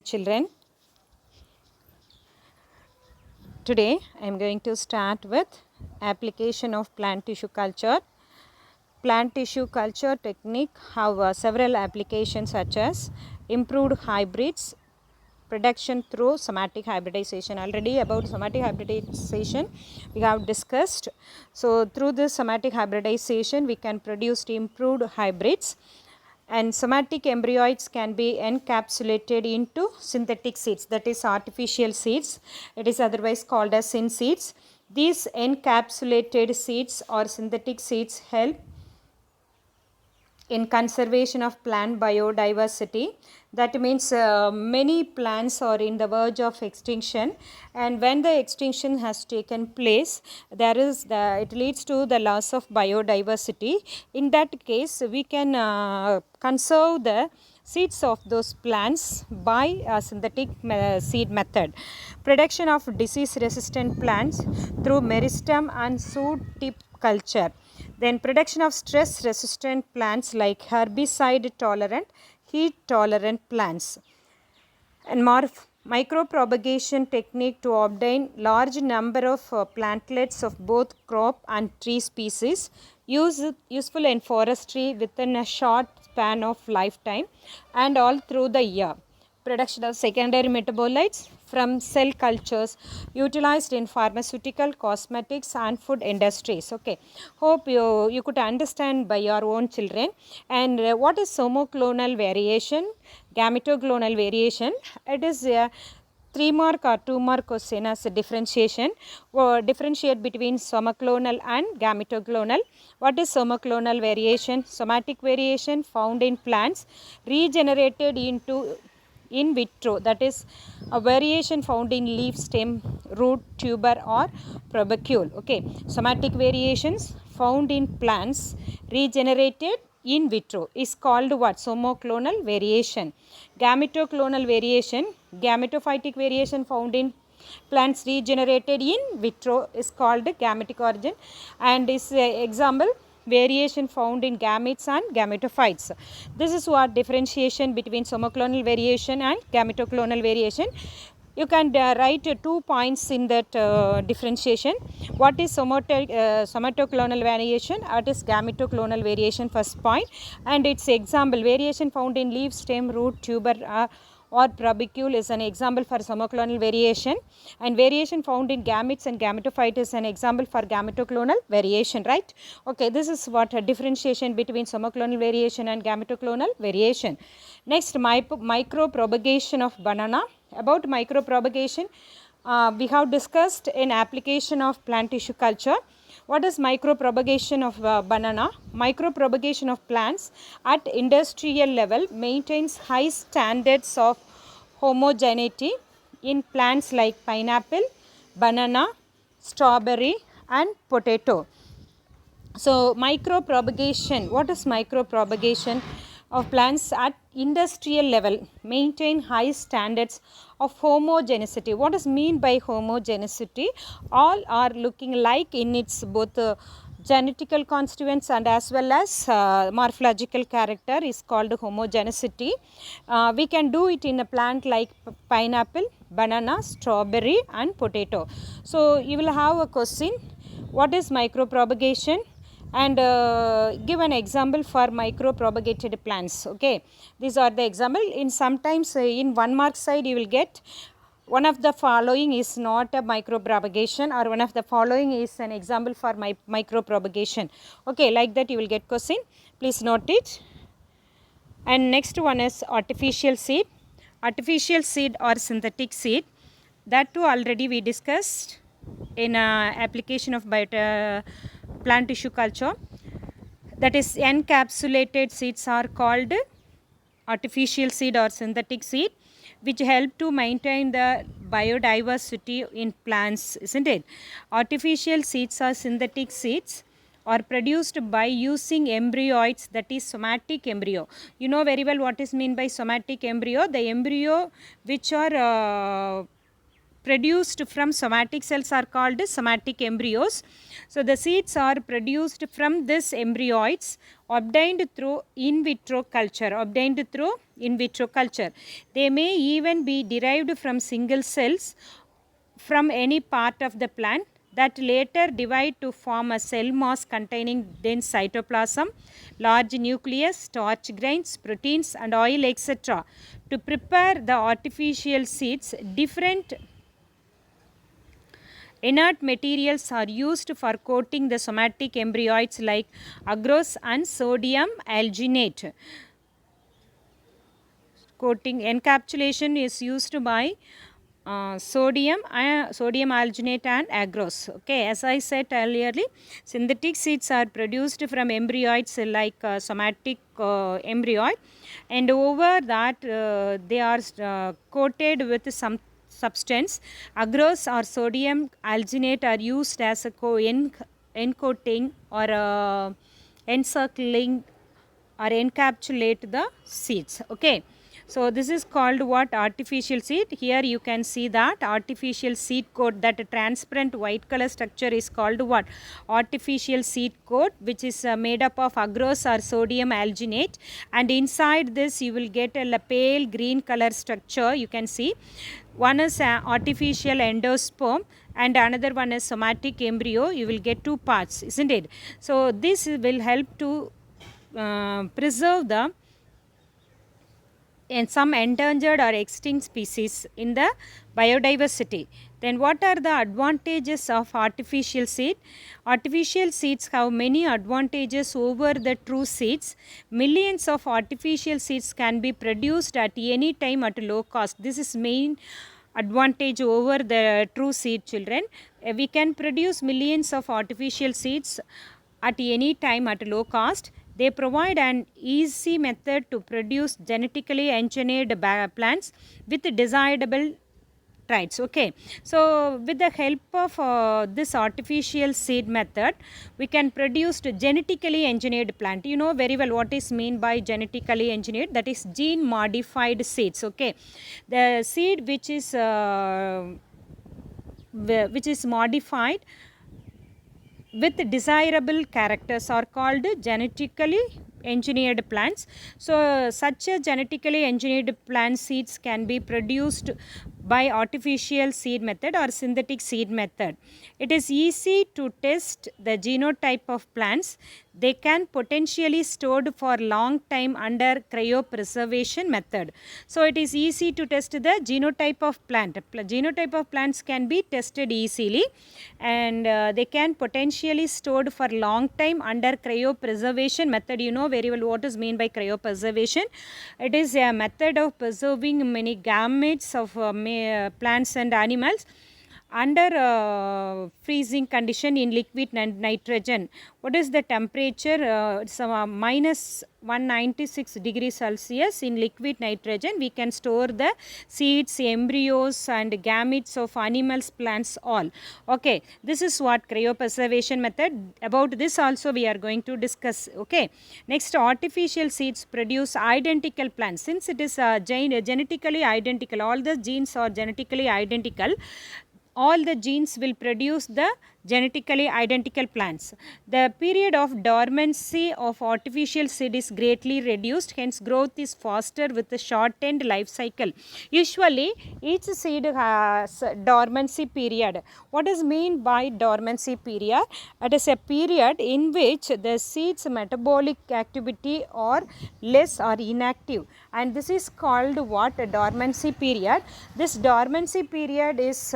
Children, today I am going to start with application of plant tissue culture. Plant tissue culture technique have several applications such as improved hybrids, production through somatic hybridization. Already about somatic hybridization we have discussed. So through this somatic hybridization we can produce improved hybrids, and somatic embryoids can be encapsulated into synthetic seeds, that is artificial seeds. It is otherwise called as syn seeds. These encapsulated seeds or synthetic seeds help in conservation of plant biodiversity. That means many plants are in the verge of extinction, and when the extinction has taken place, it leads to the loss of biodiversity. In that case, we can conserve the seeds of those plants by a synthetic seed method. Production of disease resistant plants through meristem and shoot tip culture. Then production of stress resistant plants like herbicide tolerant, heat tolerant plants. And micropropagation technique to obtain large number of plantlets of both crop and tree species, useful in forestry within a short span of lifetime and all through the year. Production of secondary metabolites from cell cultures utilized in pharmaceutical, cosmetics and food industries. Okay, hope you could understand by your own children. And what is homoclonal variation, gametoclonal variation? It is a 3-mark or 2-mark question as a differentiation. Differentiate between somoclonal and gametoclonal. What is somoclonal variation? Somatic variation found in plants regenerated into in vitro, that is a variation found in leaf, stem, root, tuber or proboscis. Okay, somatic variations found in plants regenerated in vitro is called what? Somoclonal variation. Gametoclonal variation, gametophytic variation found in plants regenerated in vitro is called gametic origin, and is example variation found in gametes and gametophytes. This is what differentiation between somoclonal variation and gametoclonal variation. You can write 2 points in that differentiation. What is somatoclonal variation? What is gametoclonal variation? First point. And its example, variation found in leaf, stem, root, tuber or proboscis is an example for somoclonal variation, and variation found in gametes and gametophyte is an example for gametoclonal variation, right? Okay, this is what a differentiation between somoclonal variation and gametoclonal variation. Next, micropropagation of banana. About micropropagation, we have discussed in application of plant tissue culture. What is micropropagation of banana? Micropropagation of plants at industrial level maintains high standards of homogeneity in plants like pineapple, banana, strawberry and potato. So micropropagation, what is micropropagation of plants at industrial level maintain high standards of homogeneity. What is mean by homogeneity? All are looking like in its both genetical constituents and as well as morphological character is called homogeneity. We can do it in a plant like pineapple, banana, strawberry and potato. So you will have a question, what is micropropagation? And give an example for micropropagated plants. Okay, these are the example. In sometimes in 1 mark side you will get one of the following is not a micropropagation, or one of the following is an example for micropropagation. Okay, like that you will get question. Please note it. And next one is artificial seed. Artificial seed or synthetic seed, that too already we discussed in application of plant tissue culture. That is encapsulated seeds are called artificial seed or synthetic seed, which help to maintain the biodiversity in plants, isn't it? Artificial seeds or synthetic seeds are produced by using embryoids, that is somatic embryo. You know very well what is mean by somatic embryo. The embryo which are produced from somatic cells are called somatic embryos. So the seeds are produced from this embryoids obtained through in vitro culture. They may even be derived from single cells from any part of the plant that later divide to form a cell mass containing dense cytoplasm, large nucleus, starch grains, proteins and oil, etc. To prepare the artificial seeds, different inert materials are used for coating the somatic embryoids like agarose and sodium alginate. Coating encapsulation is used by sodium alginate and agarose. Okay, as I said earlier, synthetic seeds are produced from embryoids like somatic embryoid, and over that they are coated with some substance. Agarose or sodium alginate are used as a encoding or encircling or encapsulate the seeds. Okay, so this is called what? Artificial seed. Here you can see that artificial seed coat, that transparent white color structure is called what? Artificial seed coat, which is made up of agarose or sodium alginate, and inside this you will get a pale green color structure. You can see one is artificial endosperm and another one is somatic embryo. You will get two parts, isn't it? So this will help to preserve the and some endangered or extinct species in the biodiversity. Then what are the advantages of artificial seed? Artificial seeds have many advantages over the true seeds. Millions of artificial seeds can be produced at any time at low cost. This is main advantage over the true seed, children. We can produce millions of artificial seeds at any time at low cost. They provide an easy method to produce genetically engineered plants with desirable traits. Okay, so with the help of this artificial seed method, we can produce genetically engineered plant. You know very well what is mean by genetically engineered, that is gene modified seeds. Okay, the seed which is modified with desirable characters are called genetically engineered plants. So such a genetically engineered plant seeds can be produced by artificial seed method or synthetic seed method. It is easy to test the genotype of plants. They can potentially stored for long time under cryopreservation method. So it is easy to test the genotype of plant. Genotype of plants can be tested easily, and they can potentially stored for long time under cryopreservation method. You know very well what is mean by cryopreservation. It is a method of preserving many gametes of plants and animals under freezing condition in liquid nitrogen. What is the temperature? It's minus 196 degrees Celsius in liquid nitrogen. We can store the seeds, embryos and gametes of animals, plants, all. Okay, this is what cryopreservation method. About this also we are going to discuss. Okay, next, artificial seeds produce identical plants. Since it is genetically identical, all the genes are genetically identical, all the genes will produce the genetically identical plants. The period of dormancy of artificial seed is greatly reduced, hence growth is faster with a shortened life cycle. Usually each seed has dormancy period. What is mean by dormancy period? It is a period in which the seed's metabolic activity are less or inactive, and this is called what? A dormancy period. This dormancy period is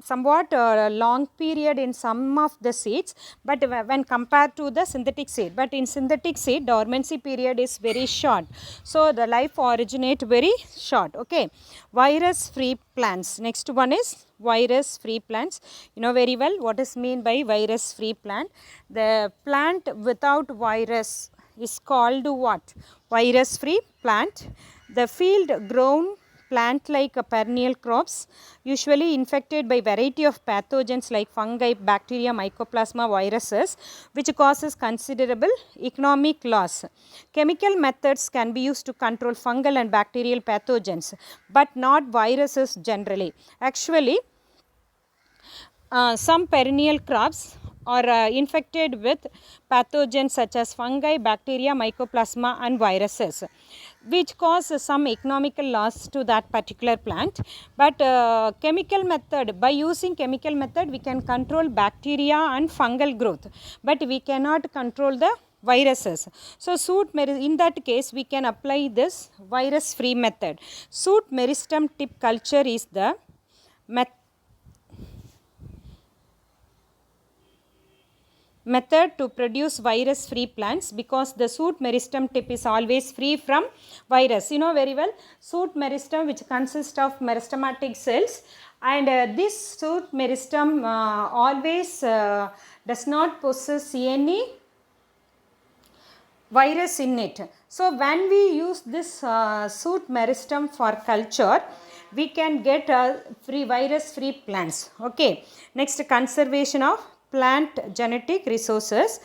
somewhat long period in some of the seeds, but when compared to the synthetic seed. But in synthetic seed, dormancy period is very short, so the life originate very short. Okay, virus free plants. Next one is virus free plants. You know very well what is mean by virus free plant. The plant without virus is called what? Virus free plant. The field grown plant-like perennial crops, usually infected by variety of pathogens like fungi, bacteria, mycoplasma, viruses, which causes considerable economic loss. Chemical methods can be used to control fungal and bacterial pathogens, but not viruses generally. Actually, some perennial crops are infected with pathogens such as fungi, bacteria, mycoplasma and viruses, which cause some economical loss to that particular plant. But chemical method, by using chemical method we can control bacteria and fungal growth, but we cannot control the viruses. So in that case we can apply this virus free method. Soot meristem tip culture is the method to produce virus free plants, because the soot meristem tip is always free from virus. You know very well, soot meristem, which consists of meristematic cells, and this soot meristem always does not possess any virus in it. So when we use this soot meristem for culture, we can get free virus free plants. Okay, next, conservation of plant genetic resources.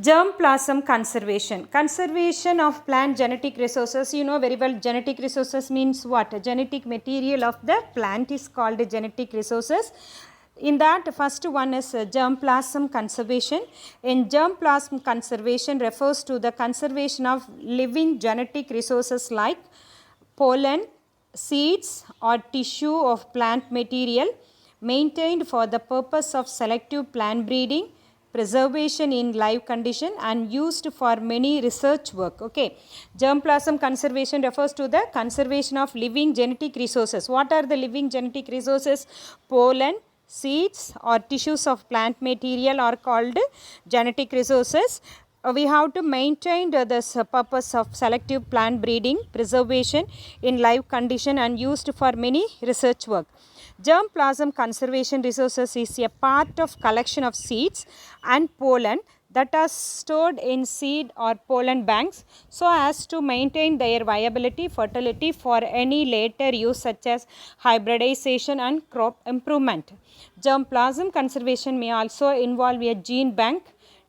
Germplasm conservation. Conservation of plant genetic resources. You know very well, genetic resources means what? Genetic material of the plant is called genetic resources. In that, first one is germplasm conservation. In germplasm conservation refers to the conservation of living genetic resources like pollen, seeds or tissue of plant material, maintained for the purpose of selective plant breeding, preservation in live condition and used for many research work. Okay, germplasm conservation refers to the conservation of living genetic resources. What are the living genetic resources? Pollen, seeds or tissues of plant material are called genetic resources. We have to maintain this purpose of selective plant breeding, preservation in live condition and used for many research work. Germplasm conservation resources is a part of collection of seeds and pollen that are stored in seed or pollen banks so as to maintain their viability, fertility for any later use such as hybridization and crop improvement. Germplasm conservation may also involve a gene bank,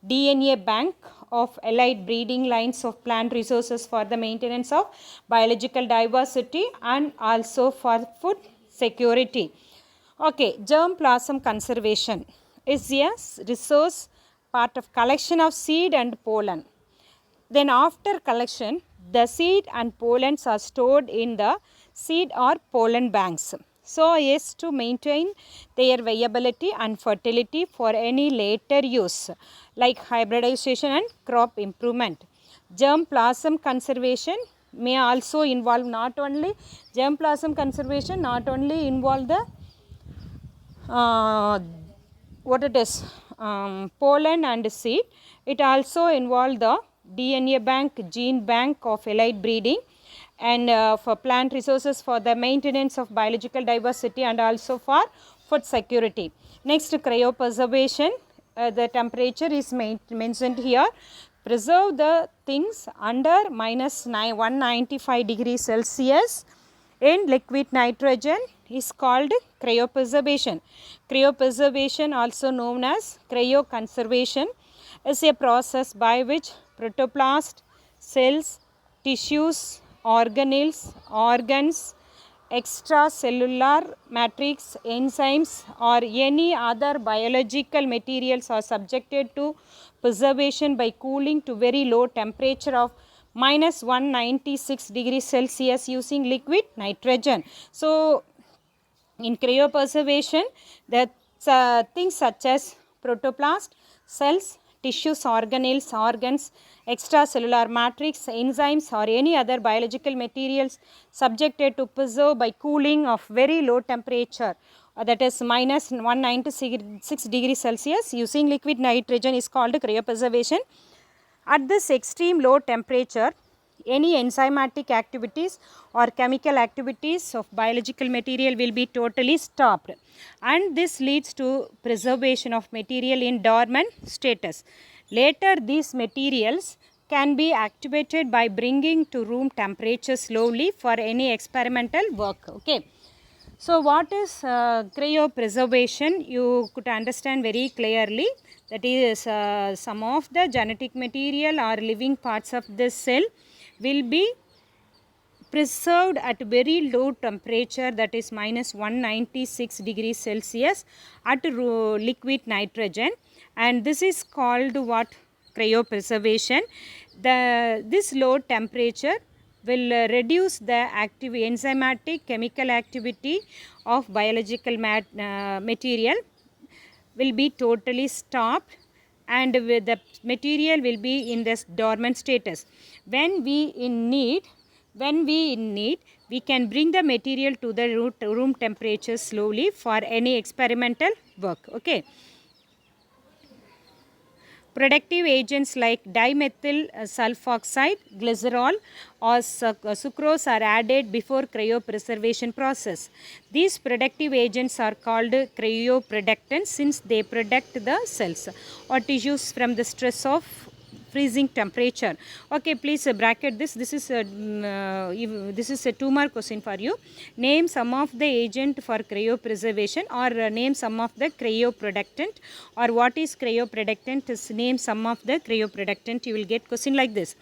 DNA bank of allied breeding lines of plant resources for the maintenance of biological diversity and also for food security. Okay, germplasm conservation is a resource part of collection of seed and pollen. Then after collection, the seed and pollens are stored in the seed or pollen banks so as to maintain their viability and fertility for any later use like hybridization and crop improvement. Germplasm conservation may also involve not only the pollen and seed, it also involve the DNA bank, gene bank of allied breeding and for plant resources for the maintenance of biological diversity and also for food security. Next, cryopreservation. The temperature is mentioned here. Preserve the things under minus 195 degrees Celsius in liquid nitrogen is called cryopreservation. Cryopreservation, also known as cryoconservation, is a process by which protoplast, cells, tissues, organelles, organs, extracellular matrix, enzymes or any other biological materials are subjected to preservation by cooling to very low temperature of minus 196 degrees Celsius using liquid nitrogen. So, in cryopreservation, the things such as protoplast, cells, tissues, organelles, organs, extracellular matrix, enzymes or any other biological materials subjected to preserve by cooling of very low temperature, that is minus 196 degrees Celsius using liquid nitrogen is called cryopreservation. At this extreme low temperature, any enzymatic activities or chemical activities of biological material will be totally stopped, and this leads to preservation of material in dormant status. Later these materials can be activated by bringing to room temperature slowly for any experimental work. Okay. So what is cryopreservation? You could understand very clearly, that is some of the genetic material or living parts of the cell will be preserved at very low temperature, that is minus 196 degrees Celsius at liquid nitrogen, and this is called what? Cryopreservation. This low temperature will reduce the active enzymatic chemical activity of biological material will be totally stopped, and the material will be in this dormant status. When we in need, we can bring the material to the room temperature slowly for any experimental work. Okay. Productive agents like dimethyl sulfoxide, glycerol or sucrose are added before cryopreservation process. These productive agents are called cryoprotectants since they protect the cells or tissues from the stress of freezing temperature. Okay, please bracket this. This is a 2-mark question for you. Name some of the agent for cryopreservation, or name some of the cryoprotectant, or what is cryoprotectant? Name some of the cryoprotectant. You will get question like this.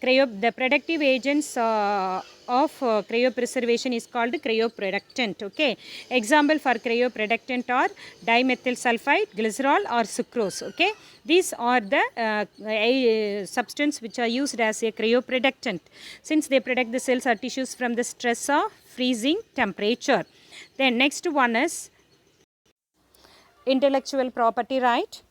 The productive agents of cryopreservation is called cryoprotectant. Okay. Example for cryoprotectant are dimethyl sulfide, glycerol or sucrose. Okay. These are the substance which are used as a cryoprotectant since they protect the cells or tissues from the stress of freezing temperature. Then next one is intellectual property right.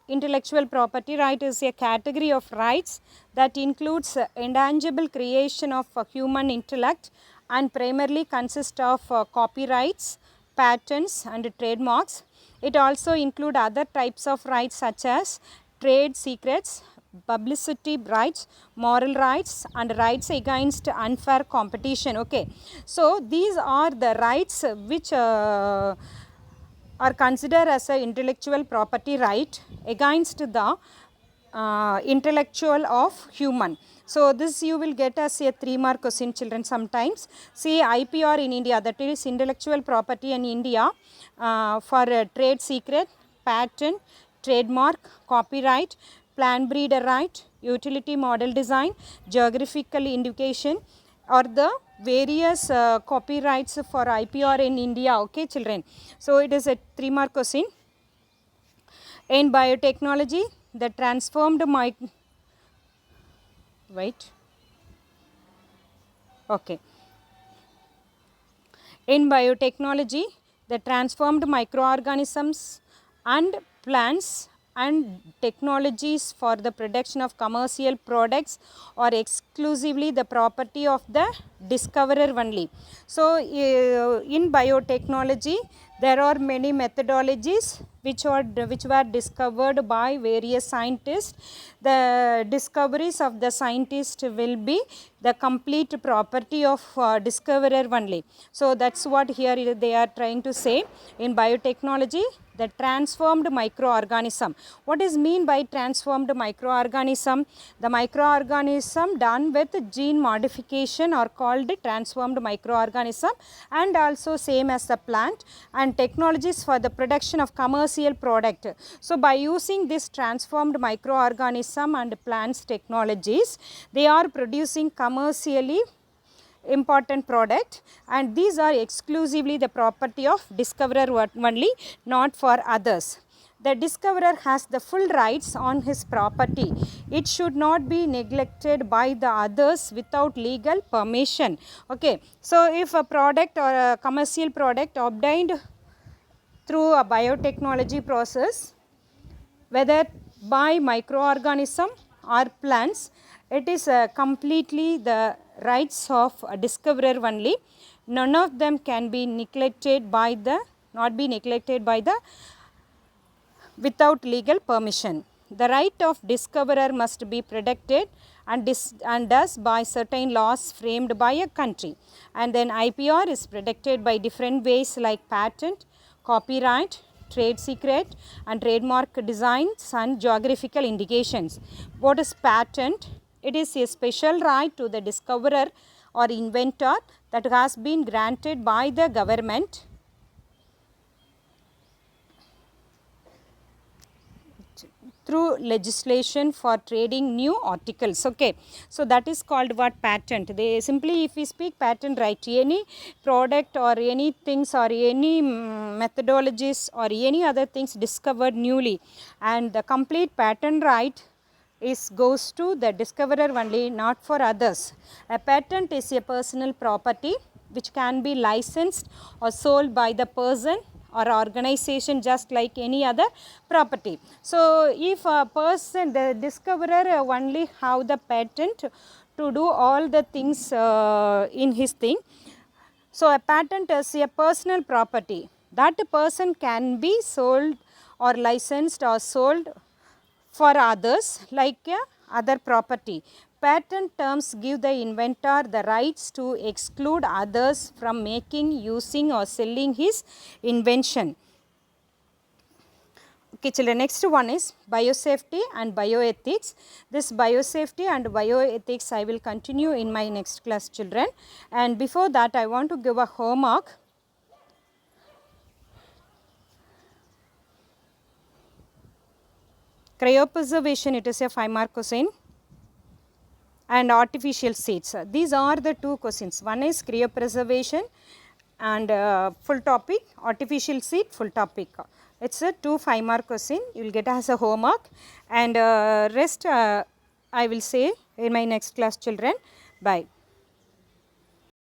Intellectual property right is a category of rights that includes intangible creation of human intellect and primarily consists of copyrights, patents and trademarks. It also includes other types of rights such as trade secrets, publicity rights, moral rights and rights against unfair competition. Okay. So these are the rights which are considered as an intellectual property right against the intellectual of human. So this you will get as a 3-mark question, children, sometimes. See IPR in India, that is intellectual property in India, for trade secret, patent, trademark, copyright, plant breeder right, utility model design, geographical indication, or the various copyrights for IPR in India. Okay, children. So it is a 3-mark question. In biotechnology, the transformed In biotechnology, the transformed microorganisms and plants and technologies for the production of commercial products are exclusively the property of the discoverer only. So in biotechnology, there are many methodologies which were discovered by various scientists. The discoveries of the scientist will be the complete property of discoverer only. So that's what here they are trying to say. In biotechnology, the transformed microorganism. What is mean by transformed microorganism? The microorganism done with gene modification are called transformed microorganism, and also same as the plant, and technologies for the production of commercial product. So by using this transformed microorganism and plants technologies, they are producing commercially important product, and these are exclusively the property of discoverer only, not for others. The discoverer has the full rights on his property. It should not be neglected by the others without legal permission. Okay. So if a product or a commercial product obtained through a biotechnology process, whether by microorganism or plants, it is completely the rights of a discoverer only. None of them can be neglected by the without legal permission. The right of discoverer must be protected and thus by certain laws framed by a country. And then IPR is protected by different ways like patent, copyright, trade secret and trademark designs and geographical indications. What is patent? It is a special right to the discoverer or inventor that has been granted by the government through legislation for trading new articles. Okay. So, that is called what? Patent. They simply, if we speak patent right, any product or any things or any methodologies or any other things discovered newly, and the complete patent right is goes to the discoverer only, not for others. A patent is a personal property which can be licensed or sold by the person or organization just like any other property. So, if a person, the discoverer only have the patent to do all the things in his thing. So, a patent is a personal property that person can be sold or licensed or sold for others like other property. Patent terms give the inventor the rights to exclude others from making, using or selling his invention. Okay, children, next one is biosafety and bioethics. This biosafety and bioethics I will continue in my next class, children. And before that, I want to give a homework. Cryopreservation, it is a 5-mark question, and artificial seeds. These are the two questions. One is cryopreservation and full topic, artificial seed full topic. It's a 2 5-mark question. You will get as a homework, and rest I will say in my next class, children. Bye.